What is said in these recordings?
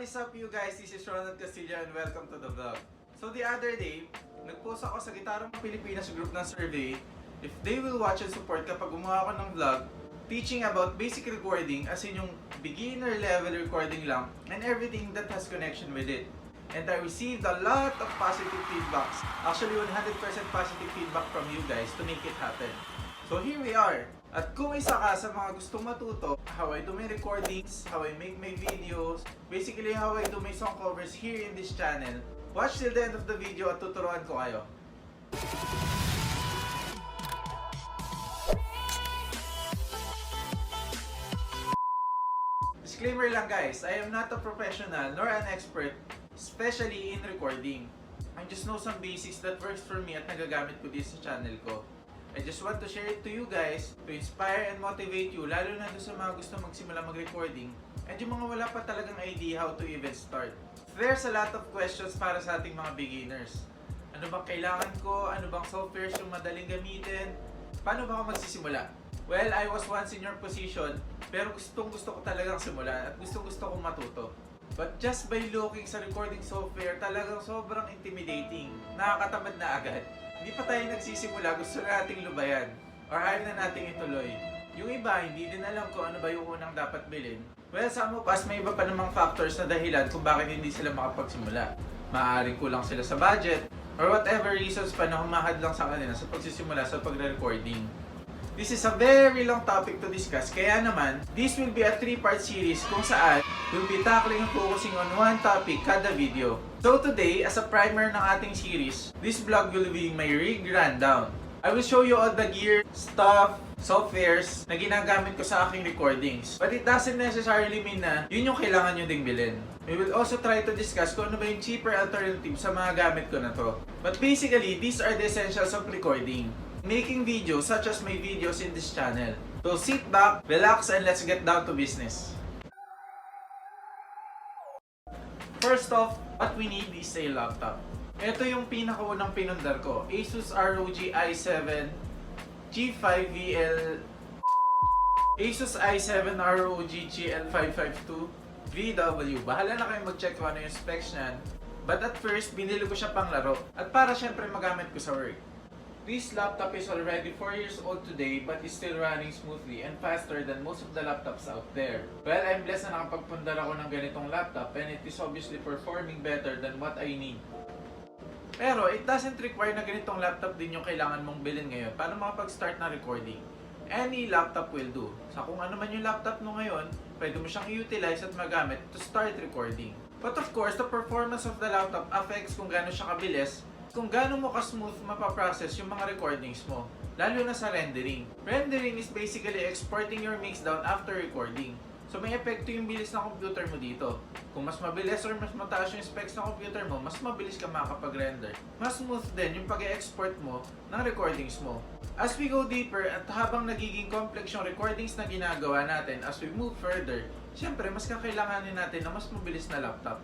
What is up you guys? This is Ronald Castillo and welcome to the vlog. So the other day, nag-post ako sa Gitarang Pilipinas group ng survey if they will watch and support kapag gumawa ako ng vlog teaching about basic recording, as in yung beginner level recording lang and everything that has connection with it. And I received a lot of positive feedbacks. Actually 100% positive feedback from you guys to make it happen. So here we are. At kung isa ka sa mga gustong matuto how I do my recordings, how I make my videos, basically how I do my song covers here in this channel, watch till the end of the video at tuturuan ko kayo. Disclaimer lang guys, I am not a professional nor an expert, especially in recording. I just know some basics that works for me at nagagamit ko din sa channel ko. I just want to share it to you guys to inspire and motivate you, lalo na doon sa mga gusto magsimula mag-recording and yung mga wala pa talagang idea how to even start. There's a lot of questions para sa ating mga beginners. Ano bang kailangan ko? Ano bang softwares yung madaling gamitin? Paano ba ako magsisimula? Well, I was once in your position, pero gusto ko talagang simulan at gusto kong matuto. But just by looking sa recording software, talagang sobrang intimidating. Nakakatamad na agad. Hindi pa tayo nagsisimula, gusto nating lubayan or ayaw na nating ituloy. Yung iba, hindi din alam kung ano ba yung unang dapat bilhin. Well, some of us, may iba pa namang factors na dahilan kung bakit hindi sila makapagsimula. Maaaring kulang sila sa budget or whatever reasons pa na humahad lang sa kanila sa pagsisimula sa pagre-recording. This is a very long topic to discuss, kaya naman, this will be a 3-part series kung saan we'll be tackling and focusing on one topic kada video. So today, as a primer ng ating series, this vlog will be my rig rundown. I will show you all the gear, stuff, softwares na ginagamit ko sa aking recordings. But it doesn't necessarily mean na yun yung kailangan nyo ding bilhin. We will also try to discuss kung ano ba yung cheaper alternative sa mga gamit ko na to. But basically, these are the essentials of recording. Making videos such as my videos in this channel. So sit back, relax, and let's get down to business. First off, what we need is a laptop. Ito yung pinakaunang pinundar ko. Asus ROG i7 G5VL Asus i7 ROG GL552 VW. Bahala na kayo mag-check kung ano yung specs niyan. But at first, binili ko siya pang laro. At para syempre magamit ko sa work. This laptop is already 4 years old today but is still running smoothly and faster than most of the laptops out there. Well, I'm blessed na nakapagpundar ako ng ganitong laptop and it is obviously performing better than what I need. Pero it doesn't require na ganitong laptop din yung kailangan mong bilhin ngayon para makapag-start na recording. Any laptop will do. So kung ano man yung laptop mo ngayon, pwede mo siyang i-utilize at magamit to start recording. But of course, the performance of the laptop affects kung gaano siya kabilis, kung gaano mo ka-smooth mapaprocess yung mga recordings mo, lalo na sa rendering. Rendering is basically exporting your mix down after recording. So may epekto yung bilis ng computer mo dito. Kung mas mabilis or mas mataas yung specs ng computer mo, mas mabilis ka makakapag-render. Mas smooth din yung pag-export mo ng recordings mo. As we go deeper at habang nagiging complex yung recordings na ginagawa natin as we move further, syempre mas kakailanganin natin na mas mabilis na laptop.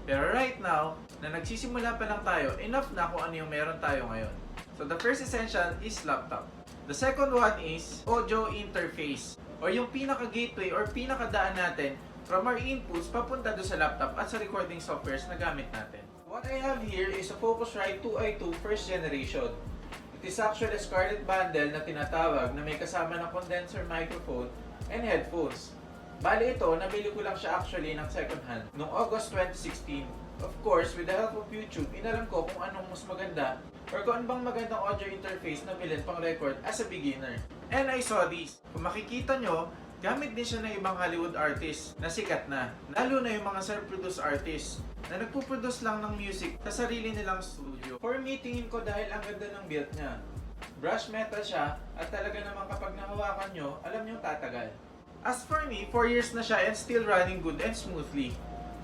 Pero right now, na nagsisimula pa lang tayo, enough na kung ano yung meron tayo ngayon. So the first essential is laptop. The second one is audio interface, or yung pinaka-gateway or pinaka-daan natin from our inputs papunta doon sa laptop at sa recording softwares na gamit natin. What I have here is a Focusrite 2i2 first generation. It is actually a Scarlett bundle na tinatawag na may kasama ng condenser microphone and headphones. Bali ito, nabili ko lang siya actually ng second hand noong August 2016. Of course, with the help of YouTube, inalam ko kung anong mas maganda or kung ano bang magandang audio interface na bilhin pang record as a beginner. And I saw this. Kung makikita nyo, gamit din siya ng ibang Hollywood artists na sikat na. Lalo na yung mga self-produced artists na nagpo-produce lang ng music sa sarili nilang studio. For me, tingin ko dahil ang ganda ng build niya. Brush metal siya at talaga naman kapag nahawakan nyo, alam nyo tatagal. As for me, 4 years na siya and still running good and smoothly.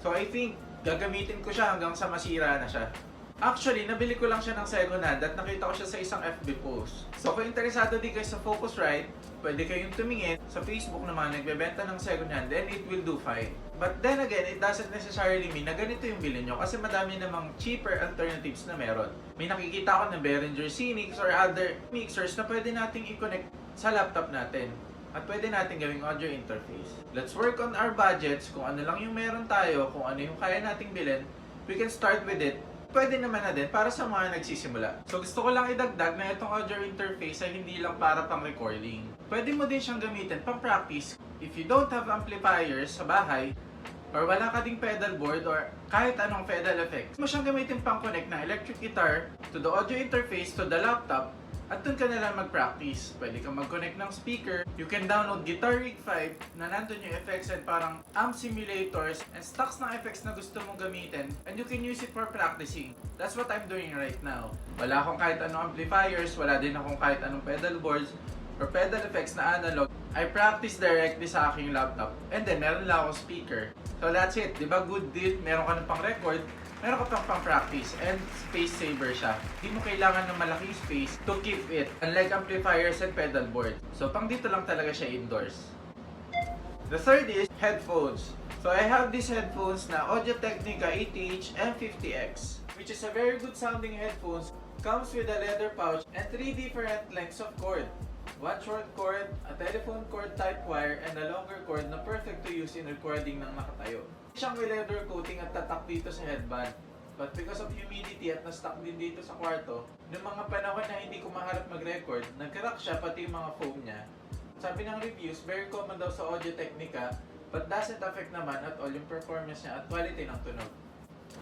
So I think, gagamitin ko siya hanggang sa masira na siya. Actually, nabili ko lang siya ng second hand at nakita ko siya sa isang FB post. So kung interesado din kayo sa Focusrite, pwede kayong tumingin sa Facebook na mga nagbebenta ng second hand, then it will do fine. But then again, it doesn't necessarily mean na ganito yung bilhin nyo kasi madami namang cheaper alternatives na meron. May nakikita ako ng Behringer Cinix or other mixers na pwede nating i-connect sa laptop natin. at pwede natin gawing audio interface. Let's work on our budgets, kung ano lang yung meron tayo, kung ano yung kaya nating bilhin, we can start with it. Pwede naman na din para sa mga nagsisimula. So gusto ko lang idagdag na itong audio interface ay hindi lang para pang recording. Pwede mo din siyang gamitin pang practice. If you don't have amplifiers sa bahay, or wala ka ding pedal board or kahit anong pedal effects, mo siyang gamitin pang connect ng electric guitar to the audio interface to the laptop at dun ka na lang mag-practice. Pwede kang mag-connect ng speaker. You can download Guitar Rig 5 na nandun yung effects and parang amp simulators and stocks ng effects na gusto mong gamitin, and you can use it for practicing. That's what I'm doing right now. Wala akong kahit anong amplifiers, wala din akong kahit anong pedal boards or pedal effects na analog. I practice directly sa aking laptop and then meron lang akong speaker. So that's it, di ba? Good deal, meron ka ng pang record, meron ka pang practice, and space saver siya. Hindi mo kailangan ng malaking space to keep it, unlike amplifiers and pedal board. So pang dito lang talaga siya indoors. The third is headphones. So I have these headphones na Audio-Technica ATH M50X, which is a very good sounding headphones. Comes with a leather pouch and 3 different lengths of cord. One short cord, a telephone cord type wire, and a longer cord na perfect to use in recording ng nakatayo. Siyang may leather coating at tatak dito sa headband. But because of humidity at na-stuck din dito sa kwarto, noong mga panahon na hindi ko maharap mag-record, nag-crack siya pati yung mga foam niya. Sabi ng reviews, very common daw sa Audio-Technica, but doesn't affect naman at all yung performance niya at quality ng tunog.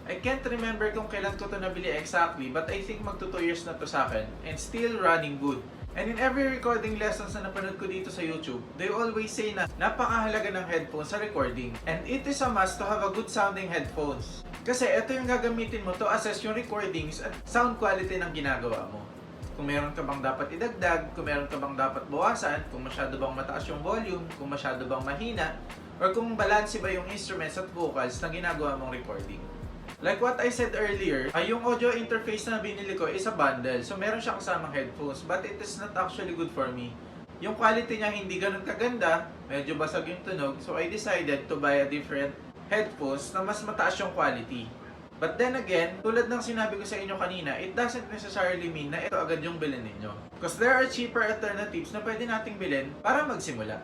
I can't remember kung kailan ko ito nabili exactly, but I think magto 2 years na to sa akin and still running good. And in every recording lessons na napanood ko dito sa YouTube, they always say na napakahalaga ng headphones sa recording. And it is a must to have a good sounding headphones. Kasi ito yung gagamitin mo to assess yung recordings at sound quality ng ginagawa mo. Kung meron ka bang dapat idagdag, kung meron ka bang dapat bawasan, kung masyado bang mataas yung volume, kung masyado bang mahina, or kung balanse ba yung instruments at vocals na ginagawa mong recording. Like what I said earlier, yung audio interface na binili ko is a bundle. So meron siya kasamang headphones, but it is not actually good for me. Yung quality niya hindi ganun kaganda, medyo basag yung tunog, so I decided to buy a different headphones na mas mataas yung quality. But then again, tulad ng sinabi ko sa inyo kanina, it doesn't necessarily mean na ito agad yung bilhin ninyo. Because there are cheaper alternatives na pwede nating bilhin para magsimula.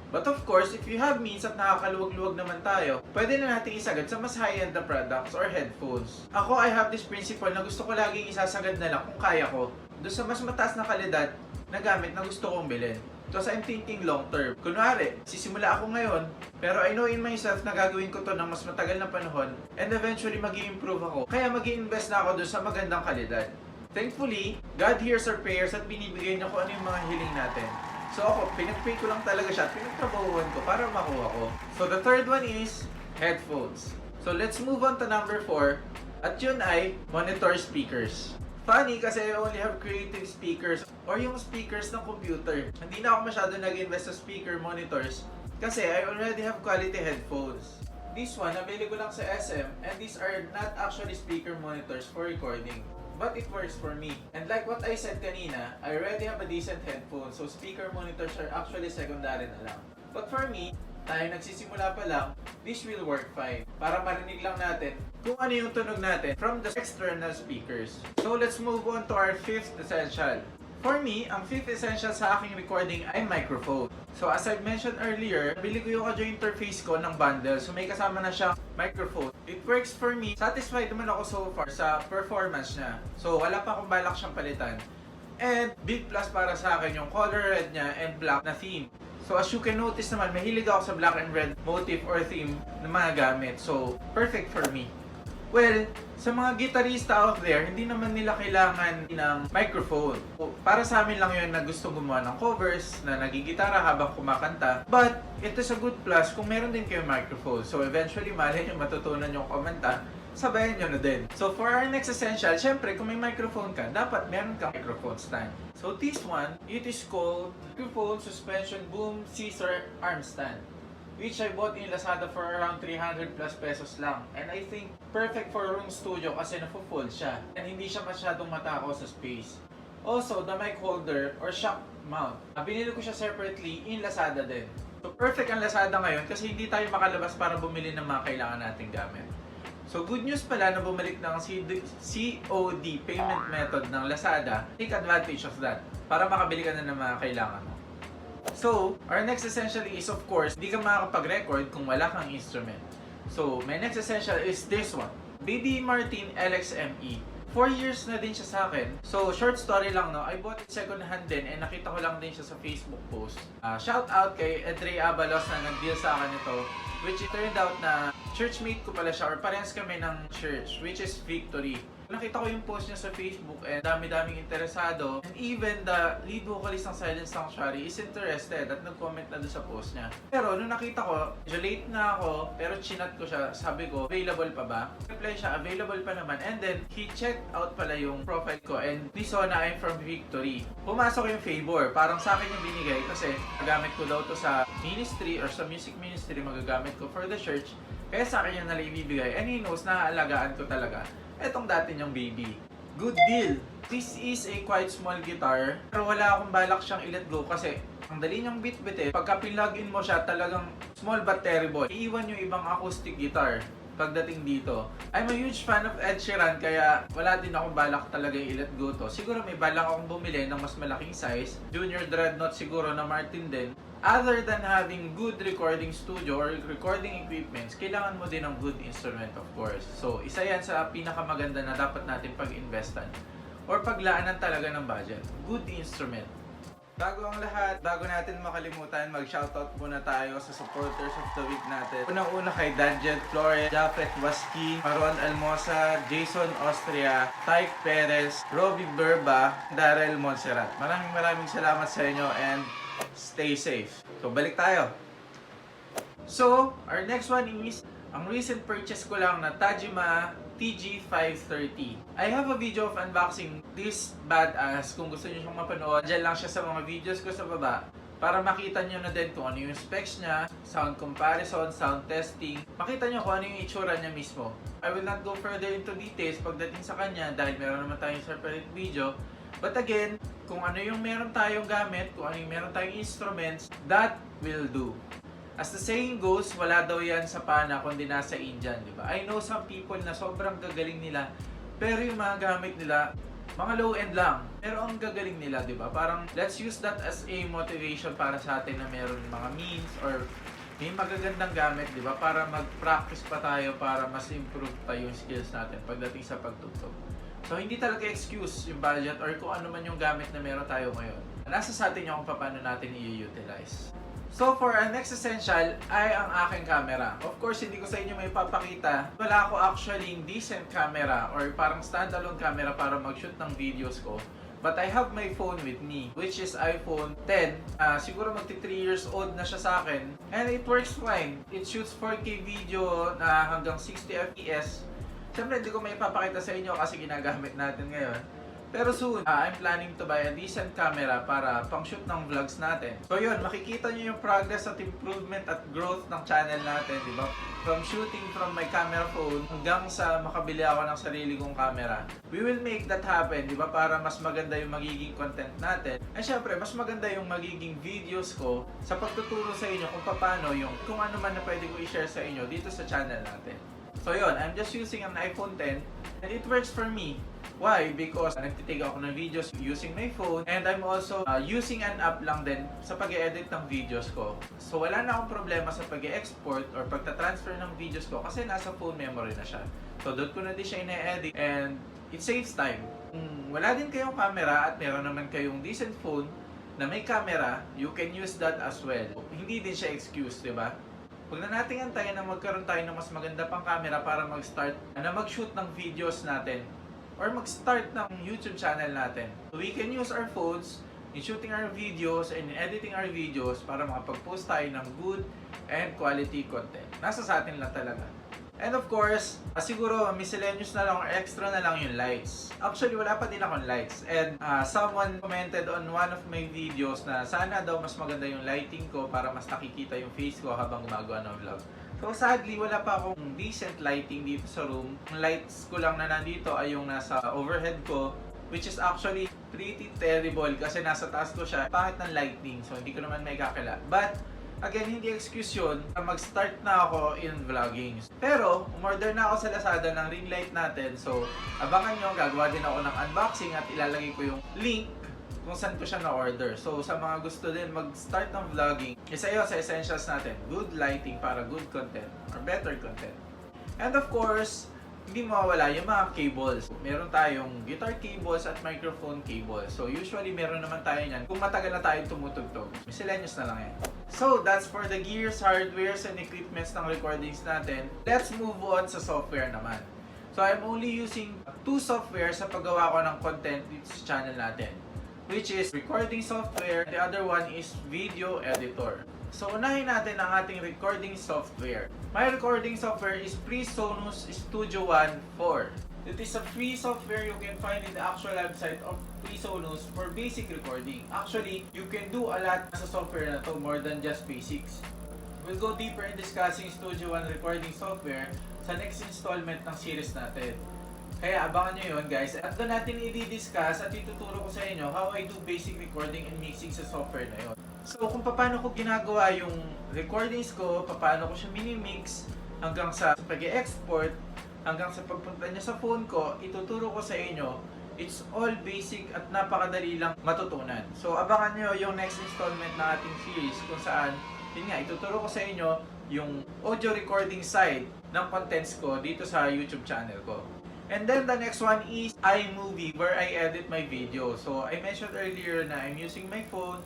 But of course, if you have means at nakakaluwag-luwag naman tayo, pwede na natin isagad sa mas high-end na products or headphones. Ako, I have this principle na gusto ko laging isasagad na lang kung kaya ko doon sa mas mataas na kalidad na gamit na gusto kong bilhin. Because I'm thinking long term. Kunwari, sisimula ako ngayon, pero I know in myself na gagawin ko to ng mas matagal na panahon and eventually mag-i-improve ako. Kaya mag-i-invest na ako doon sa magandang kalidad. Thankfully, God hears our prayers at binibigay niya kung ano yung mga hiling natin. So ako, pinag-pay ko lang talaga siya at pinagtrabahuan ko para makuha ko. So the third one is headphones. So let's move on to number 4. At yun ay monitor speakers. Funny kasi I only have creative speakers or yung speakers ng computer. Hindi na ako masyado nag-invest sa speaker monitors kasi I already have quality headphones. This one, nabili ko lang sa SM and these are not actually speaker monitors for recording. But it works for me. And like what I said kanina, I already have a decent headphone, so speaker monitors are actually secondary na lang. But for me, tayo nagsisimula pa lang, this will work fine. Para marinig lang natin kung ano yung tunog natin from the external speakers. So let's move on to our fifth essential. For me, ang fifth essential sa aking recording ay microphone. So as I mentioned earlier, bili ko yung audio interface ko ng bundle. So may kasama na siyang microphone. It works for me. Satisfied naman ako so far sa performance niya. So wala pa akong balak siyang palitan. And big plus para sa akin yung color red niya and black na theme. So as you can notice naman, mahilig ako sa black and red motif or theme na mga gamit. So perfect for me. Well, sa mga gitarista out there, hindi naman nila kailangan ng microphone. Para sa amin lang yun na gusto gumawa ng covers, na nagigitara habang kumakanta. But, it is a good plus kung meron din kayong microphone. So eventually, malay nyo matutunan yung kumanta, sabayan nyo na din. So for our next essential, syempre kung may microphone ka, dapat meron kang microphone stand. So this one, it is called Microphone Suspension Boom Scissor Arm Stand, which I bought in Lazada for around 300 plus pesos lang. And I think perfect for room studio kasi napo-fold siya and hindi siya masyadong matakaw sa space. Also, the mic holder or shock mount, binili ko siya separately in Lazada din. So perfect ang Lazada ngayon kasi hindi tayo makalabas para bumili ng mga kailangan nating gamit. So good news pala na bumalik ng COD payment method ng Lazada. Take advantage of that para makabili ka na ng mga kailangan mo. So, our next essential is of course, hindi ka makakapag-record kung wala kang instrument. So, my next essential is this one. Baby Martin LXME. 4 years na din siya sa akin. So, short story lang, no? I bought it second hand din and nakita ko lang din siya sa Facebook post. Shout out kay Andre Abalos na nag-deal sa akin ito. Which it turned out na churchmate ko pala siya or parehas kami ng church, which is Victory. Nakita ko yung post niya sa Facebook and dami-daming interesado. And even the lead vocalist ng Silent Sanctuary is interested at nag-comment na doon sa post niya. Pero nung nakita ko, medyo late na ako, pero chinat ko siya, sabi ko, available pa ba? Reply siya, available pa naman. And then, he checked out pala yung profile ko and he saw na I'm from Victory. Pumasok yung favor, parang sa akin yung binigay kasi magamit ko daw to sa ministry or sa music ministry, magagamit ko for the church. Kaya sa akin yung nalang ibibigay and he knows na alagaan ko talaga etong dati niyang baby. Good deal! This is a quite small guitar, pero wala akong balak siyang i-let go kasi ang dali niyang bit-bit eh. Pagka pinlug in mo siya, talagang small but terrible. Iiwan yung ibang acoustic guitar pagdating dito. I'm a huge fan of Ed Sheeran kaya wala din akong balak talaga i-let go to. Siguro may balak akong bumili ng mas malaking size. Junior Dreadnought siguro na Martin din. Other than having good recording studio or recording equipments, kailangan mo din ng good instrument of course. So, isa yan sa pinakamaganda na dapat natin pag-investan or paglaanan talaga ng budget. Good instrument. Bago ang lahat, bago natin makalimutan, mag-shoutout muna tayo sa supporters of the week natin. Unang-una kay Danjed Flores, Jafet Waski, Maron Almosa, Jason Austria, Tyke Perez, Robbie Berba, Darrell Montserrat. Maraming salamat sa inyo and stay safe. So, balik tayo. So, our next one is ang recent purchase ko lang na Tagima TG530. I have a video of unboxing this badass. Kung gusto niyo siyang mapanood, dyan lang siya sa mga videos ko sa baba para makita niyo na din kung ano yung specs niya, sound comparison, sound testing, makita niyo kung ano yung itsura niya mismo. I will not go further into details pagdating sa kanya dahil meron naman tayong separate video. But again, kung ano yung meron tayong gamit, kung ano yung meron tayong instruments, that will do. As the saying goes, wala daw yan sa PAANO kundi nasa Indian, di ba? I know some people na sobrang gagaling nila, pero yung mga gamit nila, mga low-end lang. Pero ang gagaling nila, di ba? Parang let's use that as a motivation para sa atin na meron mga means or may magagandang gamit, di ba? Para mag-practice pa tayo para mas improve pa yung skills natin pagdating sa pagtugtog. So, hindi talaga excuse yung budget or kung ano man yung gamit na meron tayo ngayon. Nasa sa atin yung kung paano natin i-utilize. So, for our next essential ay ang aking camera. Of course, hindi ko sa inyo may papakita. Wala ako actually decent camera or parang standalone camera para mag-shoot ng videos ko. But I have my phone with me, which is iPhone 10. Siguro magti 3 years old na siya sa akin. And it works fine. It shoots 4K video na hanggang 60 FPS. Siyempre, hindi ko may papakita sa inyo kasi ginagamit natin ngayon. Pero soon, I'm planning to buy a decent camera para pang-shoot ng vlogs natin. So yun, makikita nyo yung progress at improvement at growth ng channel natin, di ba? From shooting from my camera phone hanggang sa makabili ako ng sarili kong camera. We will make that happen, di ba? Para mas maganda yung magiging content natin. At syempre, mas maganda yung magiging videos ko sa pagtuturo sa inyo kung paano yung kung ano man na pwede ko i-share sa inyo dito sa channel natin. So yun, I'm just using an iPhone 10 and it works for me. Why? Because nagtitake ako ng videos using my phone and I'm also using an app lang din sa pag-edit ng videos ko. So wala na akong problema sa pag-export or pagta-transfer ng videos ko kasi nasa phone memory na siya. So doon ko na din siya ine-edit and it saves time. Kung wala din kayong camera at meron naman kayong decent phone na may camera, you can use that as well. Hindi din siya excuse, di ba? Huwag na natin antayin na magkaroon tayo ng mas maganda pang camera para mag-start na mag-shoot ng videos natin or mag-start ng YouTube channel natin. So we can use our phones in shooting our videos and in editing our videos para makapag-post tayo ng good and quality content. Nasa sa atin lang talaga. And of course, siguro miscellaneous na lang or extra na lang yung lights. Actually, wala pa din akong lights. And someone commented on one of my videos na sana daw mas maganda yung lighting ko para mas nakikita yung face ko habang gumagawa ng vlog. So sadly, wala pa akong decent lighting dito sa room. Ang lights ko lang na nandito ay yung nasa overhead ko, which is actually pretty terrible kasi nasa taas ko siya. Pangit ng lighting, so hindi ko naman may kakila. But again, hindi excuse yun. Mag-start na ako in vlogging. Pero, umorder na ako sa Lazada ng ring light natin. So, abangan nyo, gagawa din ako ng unboxing at ilalagay ko yung link kung saan ko siya na-order. So, sa mga gusto din mag-start ng vlogging, isa yun sa essentials natin. Good lighting para good content or better content. And of course, hindi mawawala yung mga cables. Meron tayong guitar cables at microphone cables. So, usually meron naman tayo niyan kung matagal na tayo tumutugtog. Miscellaneous na lang yan. So, that's for the gears, hardwares, and equipments ng recordings natin. Let's move on sa software naman. So, I'm only using 2 software sa paggawa ko ng content dito sa channel natin, which is recording software, the other one is video editor. So, unahin natin ang ating recording software. My recording software is PreSonus Studio One 4. It is a free software you can find in the actual website of PreSonus for basic recording. Actually, you can do a lot sa software na to, more than just basics. We'll go deeper in discussing Studio One recording software sa next installment ng series natin. Kaya abangan nyo yun guys, at doon natin i-discuss at ituturo ko sa inyo how I do basic recording and mixing sa software na yun. So kung paano ko ginagawa yung recordings ko, paano ko siya mini-mix hanggang sa pag-export, hanggang sa pagpunta niya sa phone ko, ituturo ko sa inyo. It's all basic at napakadali lang matutunan. So abangan nyo yung next installment na ating series kung saan, yun nga, ituturo ko sa inyo yung audio recording side ng contents ko dito sa YouTube channel ko. And then the next one is iMovie, where I edit my video. So I mentioned earlier na I'm using my phone.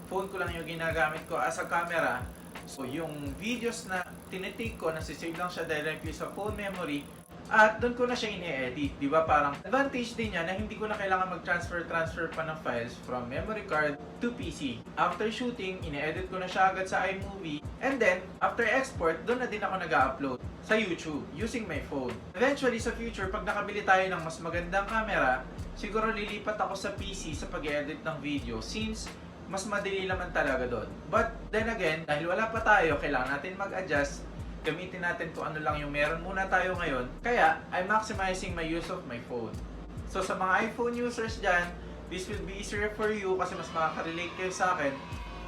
Phone ko lang yung ginagamit ko as a camera. So yung videos na tinitake ko, nasisave lang siya directly sa phone memory. At doon ko na siya ini-edit. Di ba parang advantage din niya na hindi ko na kailangan mag-transfer pa ng files from memory card to PC. After shooting, ini-edit ko na siya agad sa iMovie. And then, after export, doon na din ako nag-upload sa YouTube using my phone. Eventually, sa future, pag nakabili tayo ng mas magandang camera, siguro lilipat ako sa PC sa pag-edit ng video since mas madali naman talaga doon. But then again, dahil wala pa tayo, kailangan natin mag-adjust. Gamitin natin kung ano lang yung meron muna tayo ngayon. Kaya, I'm maximizing my use of my phone. So sa mga iPhone users dyan, this will be easier for you kasi mas makaka-relate kayo sa akin.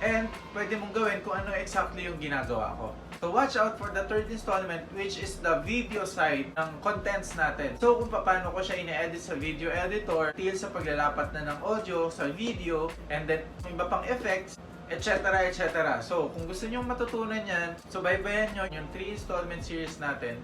And pwede mong gawin kung ano exactly yung ginagawa ko. So watch out for the third installment, which is the video side ng contents natin. So kung paano ko siya ine-edit sa video editor, till sa paglalapat na ng audio sa video, and then iba pang effects, etc. etc. So kung gusto nyo matutunan yan, so baybayan nyo yung 3 installment series natin.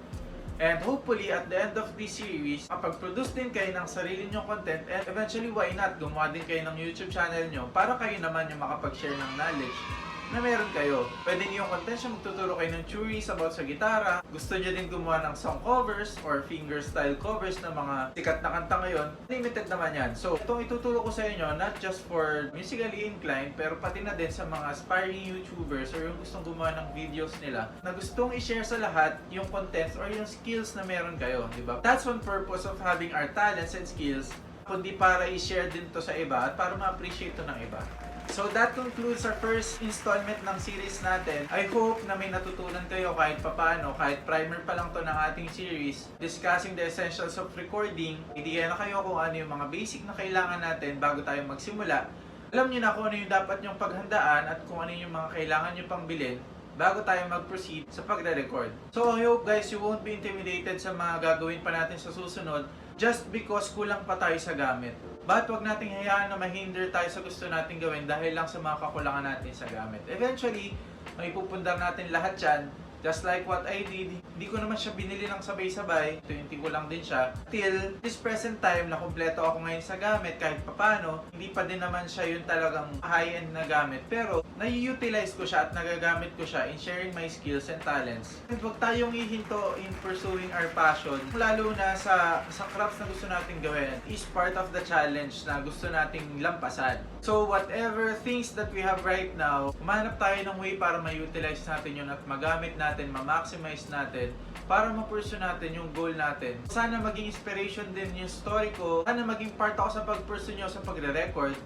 And hopefully at the end of this series, makapag-produce din kayo ng sarili nyong content, and eventually why not, gumawa din kayo ng YouTube channel nyo para kayo naman yung makapag-share ng knowledge na meron kayo. Pwede niyo yung content siya, magtuturo kayo ng theories about sa gitara. Gusto niyo din gumawa ng song covers or fingerstyle covers ng mga sikat na kanta ngayon. Limited naman yan. So, itong ituturo ko sa inyo, not just for musically inclined, pero pati na din sa mga aspiring YouTubers or yung gustong gumawa ng videos nila na gustong i-share sa lahat yung contents or yung skills na meron kayo, di ba? That's one purpose of having our talents and skills, kundi para i-share din to sa iba at para ma-appreciate to ng iba. So that concludes our first installment ng series natin. I hope na may natutunan kayo kahit papano, kahit primer pa lang to ng ating series, discussing the essentials of recording. Ideya na kayo kung ano yung mga basic na kailangan natin bago tayo magsimula. Alam nyo na kung ano yung dapat nyong paghandaan at kung ano yung mga kailangan nyo pang bilhin bago tayo mag-proceed sa pagre-record. So I hope guys you won't be intimidated sa mga gagawin pa natin sa susunod just because kulang pa tayo sa gamit. But wag nating hayaan na mahinder tayo sa gusto nating gawin dahil lang sa mga kakulangan natin sa gamit. Eventually, may pupundar natin lahat yan. Just like what I did, hindi ko naman siya binili ng sabay-sabay. 20 ko lang din siya. Till this present time na kumpleto ako ngayon sa gamit kahit papano, hindi pa din naman siya yung talagang high-end na gamit. Pero nai-utilize ko siya at nagagamit ko siya in sharing my skills and talents. And huwag tayong ihinto in pursuing our passion. Lalo na sa crafts na gusto nating gawin is part of the challenge na gusto nating lampasan. So whatever things that we have right now, umanap tayo ng way para ma-utilize natin yun at magamit natin, ma-maximize natin para ma-pursue natin yung goal natin. Sana maging inspiration din yung story ko. Sana maging part ako sa pag-pursue nyo sa pagre-record.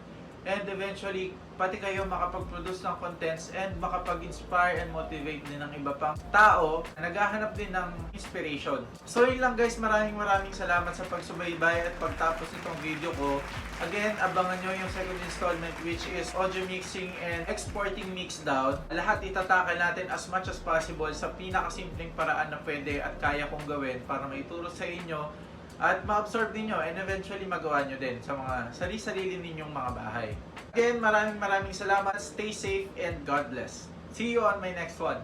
And eventually, pati kayo makapag-produce ng contents and makapag-inspire and motivate din ng iba pang tao na naghahanap din ng inspiration. So yun lang guys, maraming salamat sa pagsubaybay at pagtapos nitong video ko. Again, abangan nyo yung second installment which is audio mixing and exporting mixdown. Lahat itatakal natin as much as possible sa pinakasimpleng paraan na pwede at kaya kong gawin para maituro sa inyo at ma-absorb ninyo and eventually magawa nyo din sa mga sarili-sarili ninyong mga bahay. Again, maraming salamat. Stay safe and God bless. See you on my next one.